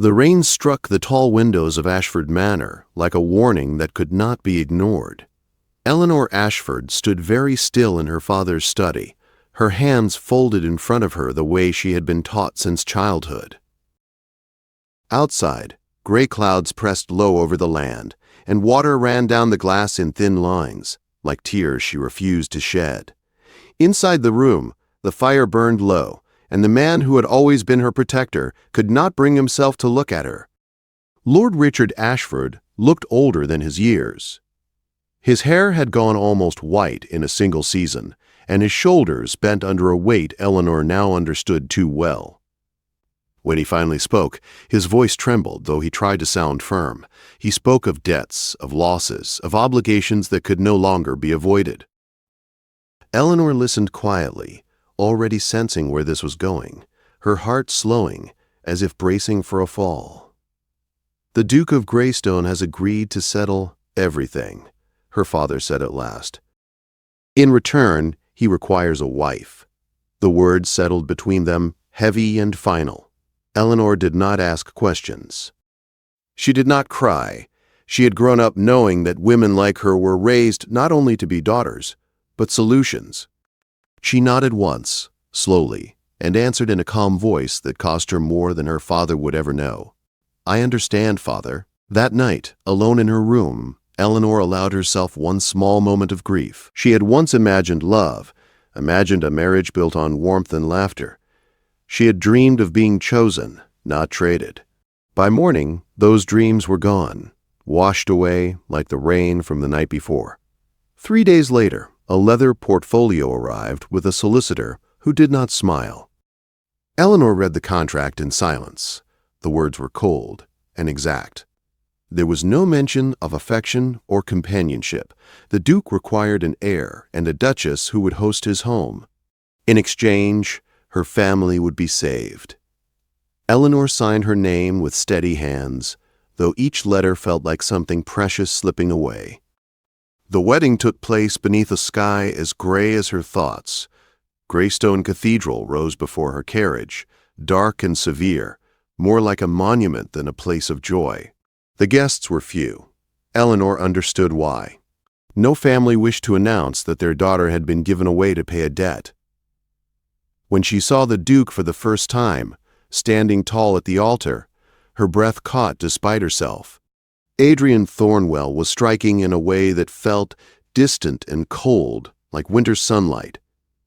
The rain struck the tall windows of Ashford Manor like a warning that could not be ignored. Eleanor Ashford stood very still in her father's study, her hands folded in front of her the way she had been taught since childhood. Outside, gray clouds pressed low over the land, and water ran down the glass in thin lines, like tears she refused to shed. Inside the room, the fire burned low, and the man who had always been her protector could not bring himself to look at her. Lord Richard Ashford looked older than his years. His hair had gone almost white in a single season, and his shoulders bent under a weight Eleanor now understood too well. When he finally spoke, his voice trembled, though he tried to sound firm. He spoke of debts, of losses, of obligations that could no longer be avoided. Eleanor listened quietly, already sensing where this was going, her heart slowing, as if bracing for a fall. "The Duke of Greystone has agreed to settle everything," her father said at last. "In return, he requires a wife." The words settled between them, heavy and final. Eleanor did not ask questions. She did not cry. She had grown up knowing that women like her were raised not only to be daughters, but solutions. She nodded once, slowly, and answered in a calm voice that cost her more than her father would ever know. "I understand, Father." That night, alone in her room, Eleanor allowed herself one small moment of grief. She had once imagined love, imagined a marriage built on warmth and laughter. She had dreamed of being chosen, not traded. By morning, those dreams were gone, washed away like the rain from the night before. 3 days later, a leather portfolio arrived with a solicitor who did not smile. Eleanor read the contract in silence. The words were cold and exact. There was no mention of affection or companionship. The Duke required an heir and a duchess who would host his home. In exchange, her family would be saved. Eleanor signed her name with steady hands, though each letter felt like something precious slipping away. The wedding took place beneath a sky as gray as her thoughts. Greystone Cathedral rose before her carriage, dark and severe, more like a monument than a place of joy. The guests were few. Eleanor understood why. No family wished to announce that their daughter had been given away to pay a debt. When she saw the Duke for the first time, standing tall at the altar, her breath caught despite herself. Adrian Thornwell was striking in a way that felt distant and cold, like winter sunlight.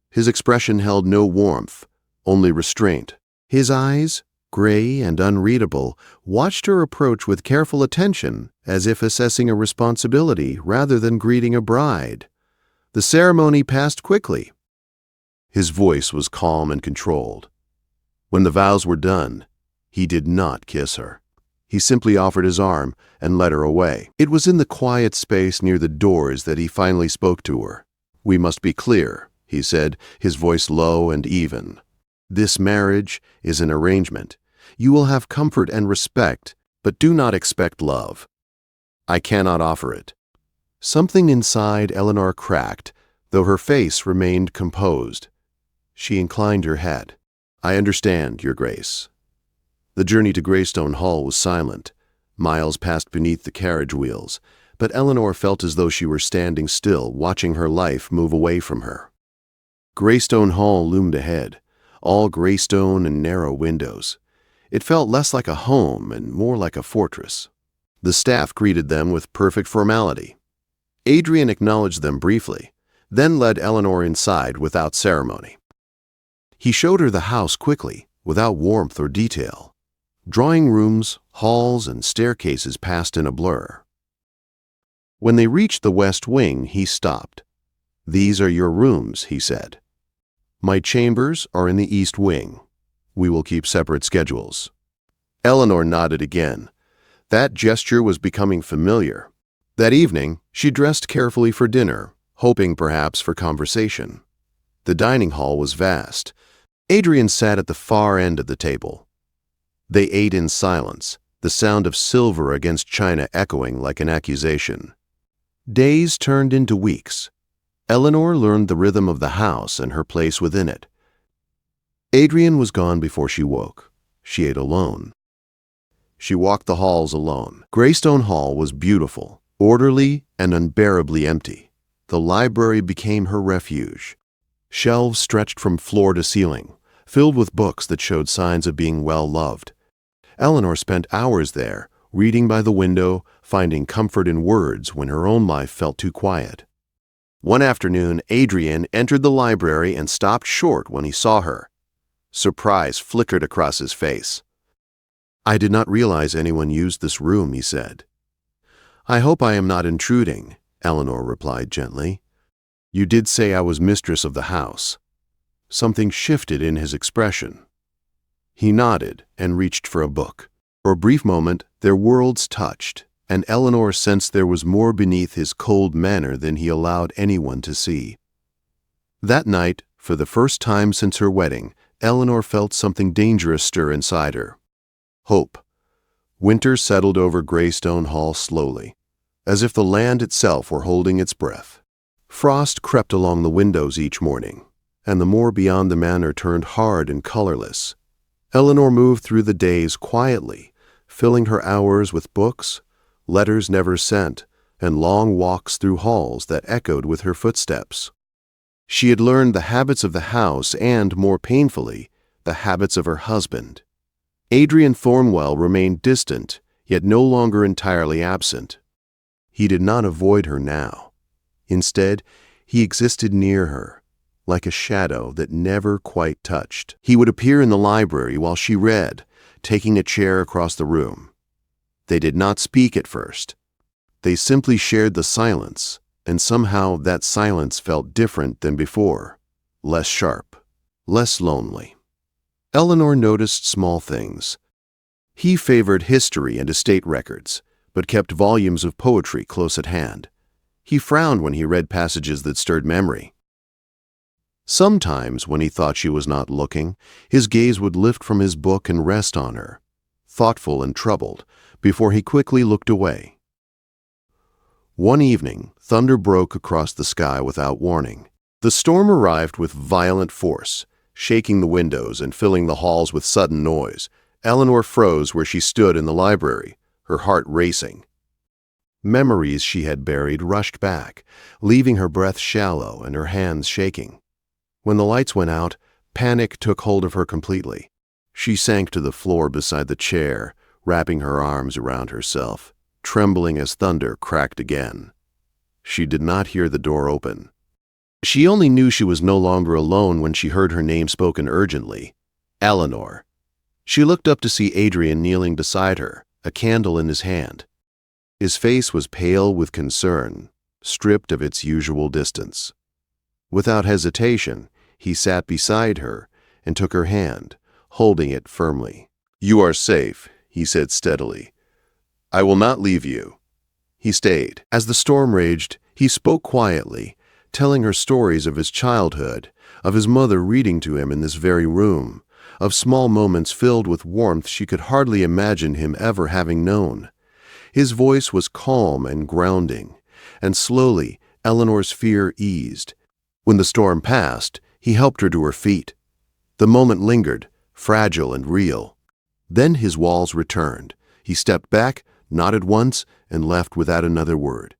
His expression held no warmth, only restraint. His eyes, gray and unreadable, watched her approach with careful attention, as if assessing a responsibility rather than greeting a bride. The ceremony passed quickly. His voice was calm and controlled. When the vows were done, he did not kiss her. He simply offered his arm and led her away. It was in the quiet space near the doors that he finally spoke to her. "We must be clear," he said, his voice low and even. "This marriage is an arrangement. You will have comfort and respect, but do not expect love. I cannot offer it." Something inside Eleanor cracked, though her face remained composed. She inclined her head. "I understand, Your Grace." The journey to Greystone Hall was silent. Miles passed beneath the carriage wheels, but Eleanor felt as though she were standing still, watching her life move away from her. Greystone Hall loomed ahead, all gray stone and narrow windows. It felt less like a home and more like a fortress. The staff greeted them with perfect formality. Adrian acknowledged them briefly, then led Eleanor inside without ceremony. He showed her the house quickly, without warmth or detail. Drawing rooms, halls, and staircases passed in a blur. When they reached the west wing, he stopped. "These are your rooms," he said. "My chambers are in the east wing. We will keep separate schedules." Eleanor nodded again. That gesture was becoming familiar. That evening, she dressed carefully for dinner, hoping perhaps for conversation. The dining hall was vast. Adrian sat at the far end of the table. They ate in silence, the sound of silver against china echoing like an accusation. Days turned into weeks. Eleanor learned the rhythm of the house and her place within it. Adrian was gone before she woke. She ate alone. she walked the halls alone. Greystone Hall was beautiful, orderly, and unbearably empty. The library became her refuge. Shelves stretched from floor to ceiling, filled with books that showed signs of being well loved. Eleanor spent hours there, reading by the window, finding comfort in words when her own life felt too quiet. One afternoon, Adrian entered the library and stopped short when he saw her. Surprise flickered across his face. "I did not realize anyone used this room," he said. "I hope I am not intruding," Eleanor replied gently. "You did say I was mistress of the house." Something shifted in his expression. He nodded and reached for a book. For a brief moment, their worlds touched, and Eleanor sensed there was more beneath his cold manner than he allowed anyone to see. That night, for the first time since her wedding, Eleanor felt something dangerous stir inside her. Hope. Winter settled over Greystone Hall slowly, as if the land itself were holding its breath. Frost crept along the windows each morning, and the moor beyond the manor turned hard and colorless. Eleanor moved through the days quietly, filling her hours with books, letters never sent, and long walks through halls that echoed with her footsteps. She had learned the habits of the house and, more painfully, the habits of her husband. Adrian Thornwell remained distant, yet no longer entirely absent. He did not avoid her now. Instead, he existed near her, like a shadow that never quite touched. He would appear in the library while she read, taking a chair across the room. They did not speak at first. They simply shared the silence, and somehow that silence felt different than before, less sharp, less lonely. Eleanor noticed small things. He favored history and estate records, but kept volumes of poetry close at hand. He frowned when he read passages that stirred memory. Sometimes, when he thought she was not looking, his gaze would lift from his book and rest on her, thoughtful and troubled, before he quickly looked away. One evening, thunder broke across the sky without warning. The storm arrived with violent force, shaking the windows and filling the halls with sudden noise. Eleanor froze where she stood in the library, her heart racing. Memories she had buried rushed back, leaving her breath shallow and her hands shaking. When the lights went out, panic took hold of her completely. She sank to the floor beside the chair, wrapping her arms around herself, trembling as thunder cracked again. She did not hear the door open. She only knew she was no longer alone when she heard her name spoken urgently. Eleanor. She looked up to see Adrian kneeling beside her, a candle in his hand. His face was pale with concern, stripped of its usual distance. Without hesitation, he sat beside her and took her hand, holding it firmly. "You are safe," he said steadily. "I will not leave you." He stayed. As the storm raged, he spoke quietly, telling her stories of his childhood, of his mother reading to him in this very room, of small moments filled with warmth she could hardly imagine him ever having known. His voice was calm and grounding, and slowly Eleanor's fear eased. When the storm passed, he helped her to her feet. The moment lingered, fragile and real. Then his walls returned. He stepped back, nodded once, and left without another word.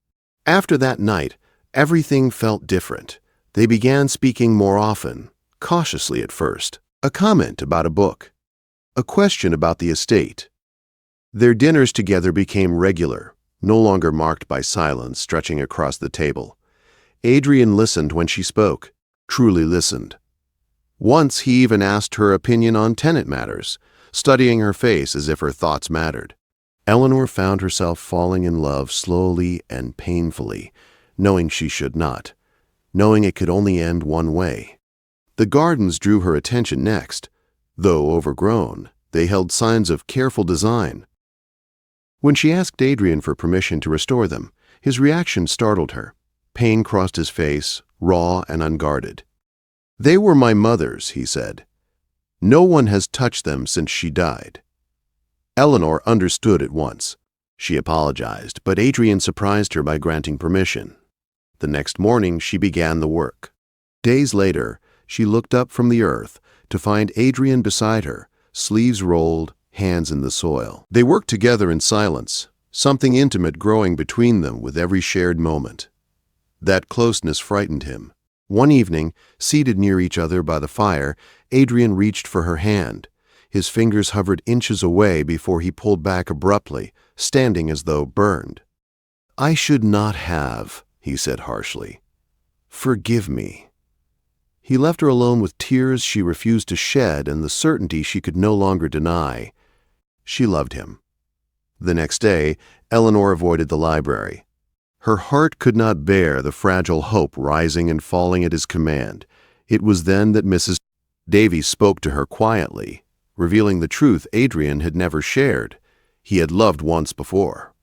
After that night, everything felt different. They began speaking more often, cautiously at first. A comment about a book. A question about the estate. Their dinners together became regular, no longer marked by silence stretching across the table. Adrian listened when she spoke, truly listened. Once he even asked her opinion on tenant matters, studying her face as if her thoughts mattered. Eleanor found herself falling in love slowly and painfully, knowing she should not, knowing it could only end one way. The gardens drew her attention next. Though overgrown, they held signs of careful design. When she asked Adrian for permission to restore them, his reaction startled her. Pain crossed his face, raw and unguarded. "They were my mother's," he said. "No one has touched them since she died." Eleanor understood at once. She apologized, but Adrian surprised her by granting permission. The next morning, she began the work. Days later, she looked up from the earth to find Adrian beside her, sleeves rolled, hands in the soil. They worked together in silence, something intimate growing between them with every shared moment. That closeness frightened him. One evening, seated near each other by the fire, Adrian reached for her hand. His fingers hovered inches away before he pulled back abruptly, standing as though burned. "I should not have," he said harshly. "Forgive me." He left her alone with tears she refused to shed and the certainty she could no longer deny. She loved him. The next day, Eleanor avoided the library. Her heart could not bear the fragile hope rising and falling at his command. It was then that Mrs. Davies spoke to her quietly, revealing the truth Adrian had never shared. He had loved once before.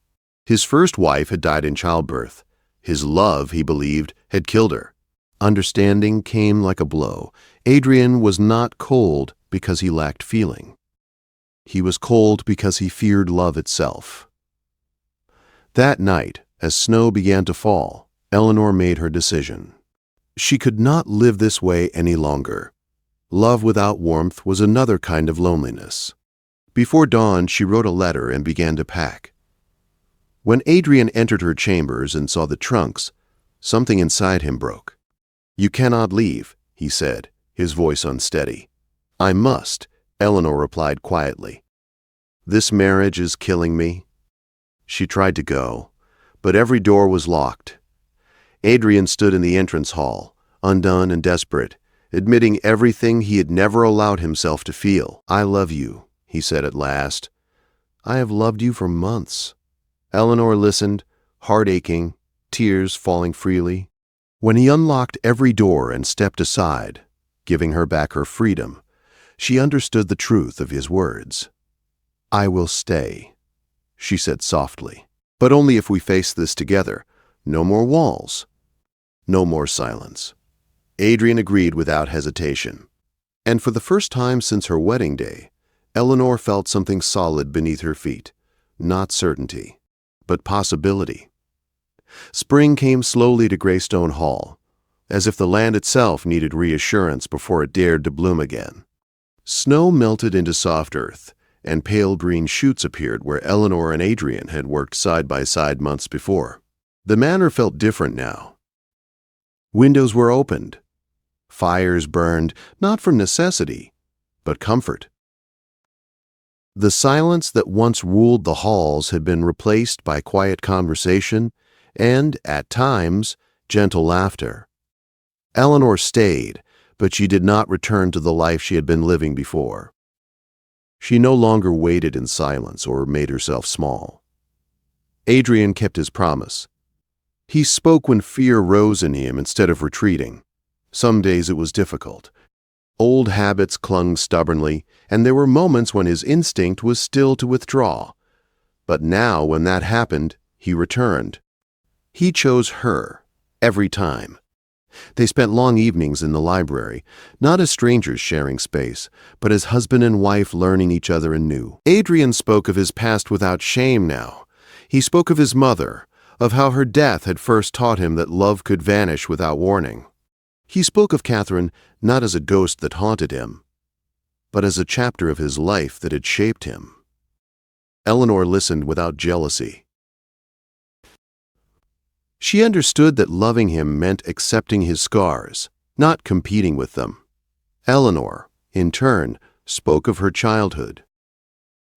His first wife had died in childbirth. His love, he believed, had killed her. Understanding came like a blow. Adrian was not cold because he lacked feeling. He was cold because he feared love itself. That night, as snow began to fall, Eleanor made her decision. She could not live this way any longer. Love without warmth was another kind of loneliness. Before dawn, she wrote a letter and began to pack. When Adrian entered her chambers and saw the trunks, something inside him broke. "You cannot leave," he said, his voice unsteady. "I must," Eleanor replied quietly. "This marriage is killing me." She tried to go, but every door was locked. Adrian stood in the entrance hall, undone and desperate, admitting everything he had never allowed himself to feel. "I love you," he said at last. "I have loved you for months." Eleanor listened, heart aching, tears falling freely. When he unlocked every door and stepped aside, giving her back her freedom, she understood the truth of his words. "I will stay," she said softly. "But only if we face this together. No more walls. No more silence." Adrian agreed without hesitation. And for the first time since her wedding day, Eleanor felt something solid beneath her feet. Not certainty, but possibility. Spring came slowly to Greystone Hall, as if the land itself needed reassurance before it dared to bloom again. Snow melted into soft earth, and pale green shoots appeared where Eleanor and Adrian had worked side by side months before. The manor felt different now. Windows were opened. Fires burned, not from necessity, but comfort. The silence that once ruled the halls had been replaced by quiet conversation and, at times, gentle laughter. Eleanor stayed, but she did not return to the life she had been living before. She no longer waited in silence or made herself small. Adrian kept his promise. He spoke when fear rose in him instead of retreating. Some days it was difficult. Old habits clung stubbornly, and there were moments when his instinct was still to withdraw. But now, when that happened, he returned. He chose her, every time. They spent long evenings in the library, not as strangers sharing space, but as husband and wife learning each other anew. Adrian spoke of his past without shame now. He spoke of his mother, of how her death had first taught him that love could vanish without warning. He spoke of Catherine not as a ghost that haunted him, but as a chapter of his life that had shaped him. Eleanor listened without jealousy. She understood that loving him meant accepting his scars, not competing with them. Eleanor, in turn, spoke of her childhood,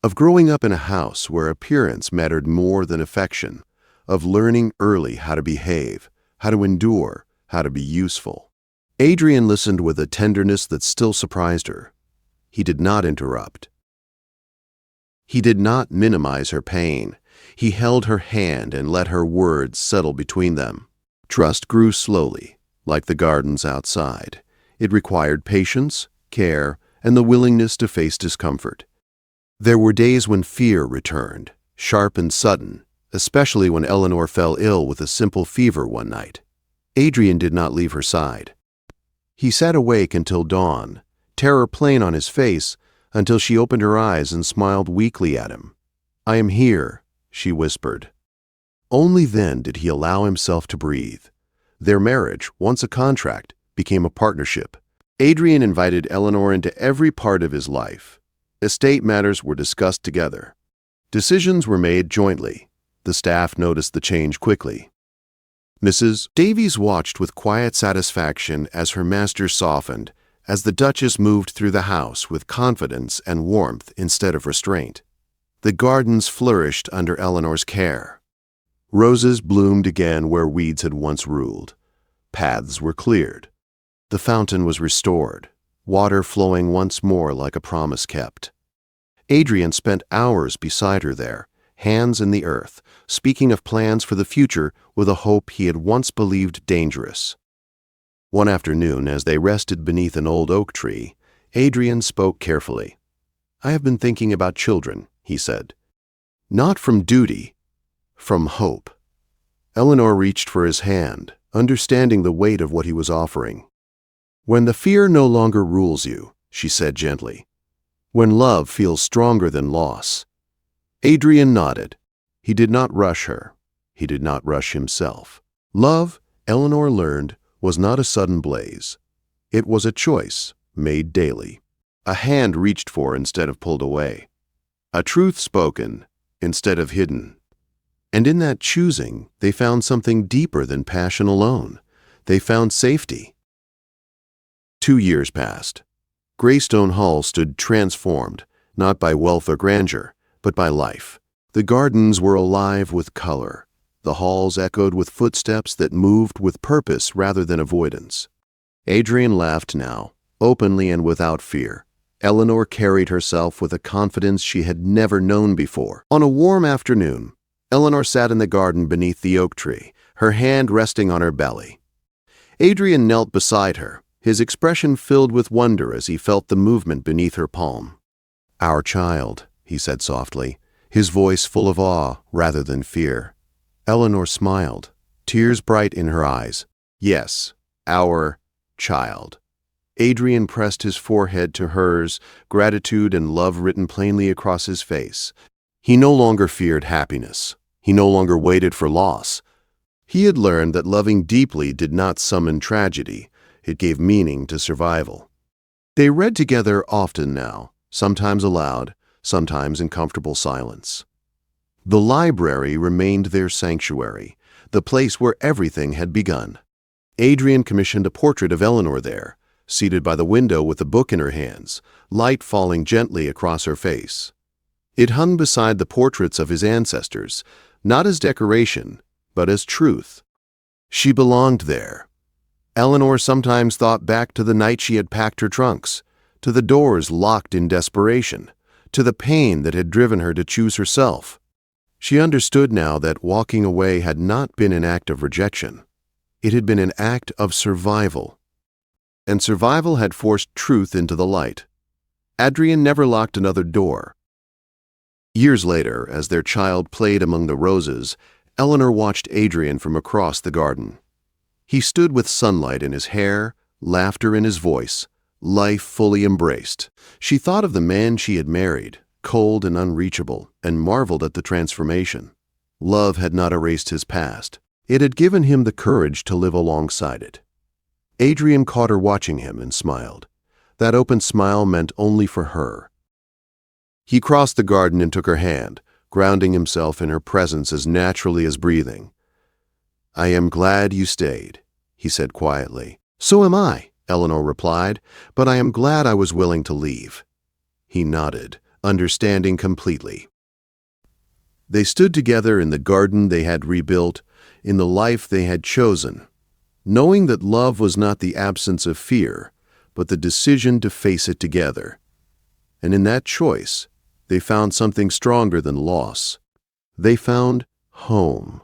of growing up in a house where appearance mattered more than affection, of learning early how to behave, how to endure, how to be useful. Adrian listened with a tenderness that still surprised her. He did not interrupt. He did not minimize her pain. He held her hand and let her words settle between them. Trust grew slowly, like the gardens outside. It required patience, care, and the willingness to face discomfort. There were days when fear returned, sharp and sudden, especially when Eleanor fell ill with a simple fever one night. Adrian did not leave her side. He sat awake until dawn, terror plain on his face, until she opened her eyes and smiled weakly at him. "I am here," she whispered. Only then did he allow himself to breathe. Their marriage, once a contract, became a partnership. Adrian invited Eleanor into every part of his life. Estate matters were discussed together. Decisions were made jointly. The staff noticed the change quickly. Mrs. Davies watched with quiet satisfaction as her master softened, as the Duchess moved through the house with confidence and warmth instead of restraint. The gardens flourished under Eleanor's care. Roses bloomed again where weeds had once ruled. Paths were cleared. The fountain was restored, water flowing once more like a promise kept. Adrian spent hours beside her there, hands in the earth, speaking of plans for the future with a hope he had once believed dangerous. One afternoon, as they rested beneath an old oak tree, Adrian spoke carefully. "I have been thinking about children," he said. "Not from duty, from hope." Eleanor reached for his hand, understanding the weight of what he was offering. "When the fear no longer rules you," she said gently. "When love feels stronger than loss." Adrian nodded. He did not rush her. He did not rush himself. Love, Eleanor learned, was not a sudden blaze. It was a choice, made daily. A hand reached for instead of pulled away. A truth spoken instead of hidden. And in that choosing, they found something deeper than passion alone. They found safety. 2 years passed. Greystone Hall stood transformed, not by wealth or grandeur, but by life. The gardens were alive with color. The halls echoed with footsteps that moved with purpose rather than avoidance. Adrian laughed now, openly and without fear. Eleanor carried herself with a confidence she had never known before. On a warm afternoon, Eleanor sat in the garden beneath the oak tree, her hand resting on her belly. Adrian knelt beside her, his expression filled with wonder as he felt the movement beneath her palm. "Our child," he said softly, his voice full of awe rather than fear. Eleanor smiled, tears bright in her eyes. "Yes, our child." Adrian pressed his forehead to hers, gratitude and love written plainly across his face. He no longer feared happiness. He no longer waited for loss. He had learned that loving deeply did not summon tragedy. It gave meaning to survival. They read together often now, sometimes aloud, sometimes in comfortable silence. The library remained their sanctuary, the place where everything had begun. Adrian commissioned a portrait of Eleanor there, seated by the window with a book in her hands, light falling gently across her face. It hung beside the portraits of his ancestors, not as decoration, but as truth. She belonged there. Eleanor sometimes thought back to the night she had packed her trunks, to the doors locked in desperation, to the pain that had driven her to choose herself. She understood now that walking away had not been an act of rejection. It had been an act of survival. And survival had forced truth into the light. Adrian never locked another door. Years later, as their child played among the roses, Eleanor watched Adrian from across the garden. He stood with sunlight in his hair, laughter in his voice, life fully embraced. She thought of the man she had married, cold and unreachable, and marveled at the transformation. Love had not erased his past. It had given him the courage to live alongside it. Adrian caught her watching him and smiled. That open smile meant only for her. He crossed the garden and took her hand, grounding himself in her presence as naturally as breathing. "I am glad you stayed," he said quietly. "So am I," Eleanor replied, "but I am glad I was willing to leave." He nodded, understanding completely. They stood together in the garden they had rebuilt, in the life they had chosen, knowing that love was not the absence of fear, but the decision to face it together. And in that choice, they found something stronger than loss. They found home.